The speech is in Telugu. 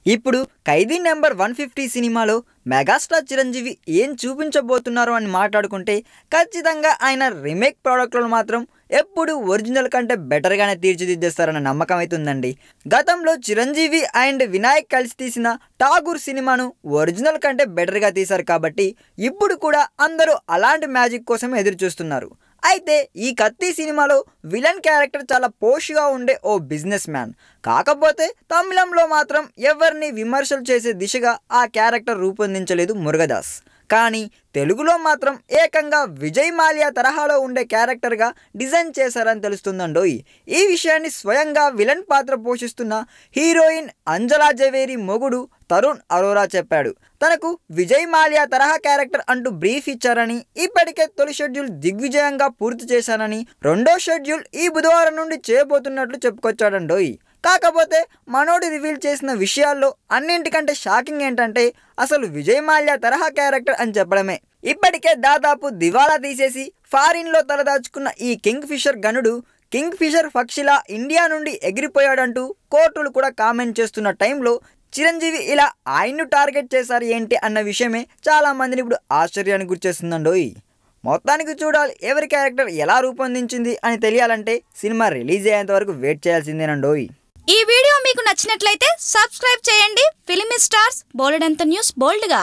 ఇప్పుడు ఖైదీ నెంబర్ 150 సినిమాలో మెగాస్టార్ చిరంజీవి ఏం చూపించబోతున్నారో అని మాట్లాడుకుంటే ఖచ్చితంగా ఆయన రీమేక్ ప్రోడక్ట్లను మాత్రం ఎప్పుడు ఒరిజినల్ కంటే బెటర్గానే తీర్చిదిద్దేస్తారన్న నమ్మకం అయితే ఉందండి. గతంలో చిరంజీవి అండ్ వినాయక్ కలిసి తీసిన ఠాగూర్ సినిమాను ఒరిజినల్ కంటే బెటర్గా తీశారు కాబట్టి ఇప్పుడు కూడా అందరూ అలాంటి మ్యాజిక్ కోసం ఎదురు చూస్తున్నారు. అయితే ఈ కత్తి సినిమాలో విలన్ క్యారెక్టర్ చాలా పోష్గా ఉండే ఓ బిజినెస్ మ్యాన్. కాకపోతే తమిళంలో మాత్రం ఎవరిని విమర్శలు చేసే దిశగా ఆ క్యారెక్టర్ రూపొందించలేదు మురుగదాస్. కానీ తెలుగులో మాత్రం ఏకంగా విజయ్ మాల్యా తరహాలో ఉండే క్యారెక్టర్గా డిజైన్ చేశారని తెలుస్తుందండోయ్. ఈ విషయాన్ని స్వయంగా విలన్ పాత్ర పోషిస్తున్న హీరోయిన్ అంజలా జవేరి మొగుడు తరుణ్ అరోరా చెప్పాడు. తనకు విజయ్ మాల్యా తరహా క్యారెక్టర్ అంటూ బ్రీఫ్ ఇచ్చారని, ఇప్పటికే తొలి షెడ్యూల్ దిగ్విజయంగా పూర్తి చేశానని, రెండో షెడ్యూల్ ఈ బుధవారం నుండి చేయబోతున్నట్లు చెప్పుకొచ్చాడండోయ్. కాకపోతే మనోడు రివీల్ చేసిన విషయాల్లో అన్నింటికంటే షాకింగ్ ఏంటంటే అసలు విజయ్ మాల్యా తరహా క్యారెక్టర్ అని చెప్పడమే. ఇప్పటికే దాదాపు దివాలా తీసేసి ఫారిన్లో తలదాచుకున్న ఈ కింగ్ ఫిషర్ గనుడు కింగ్ ఫిషర్ పక్షిలా ఇండియా నుండి ఎగిరిపోయాడంటూ కోర్టులు కూడా కామెంట్ చేస్తున్న టైంలో చిరంజీవి ఇలా ఆయన్ను టార్గెట్ చేశారు ఏంటి అన్న విషయమే చాలా మందిని ఇప్పుడు ఆశ్చర్యానికి గురిచేస్తుందండోయ్. మొత్తానికి చూడాలి ఎవరి క్యారెక్టర్ ఎలా రూపొందించింది అని తెలియాలంటే సినిమా రిలీజ్ అయ్యేంత వరకు వెయిట్ చేయాల్సిందేనండోయ్. ఈ వీడియో మీకు నచ్చినట్లయితే సబ్స్క్రైబ్ చేయండి. ఫిలిమి స్టార్స్ బోలెడంత న్యూస్ బోల్డ్గా.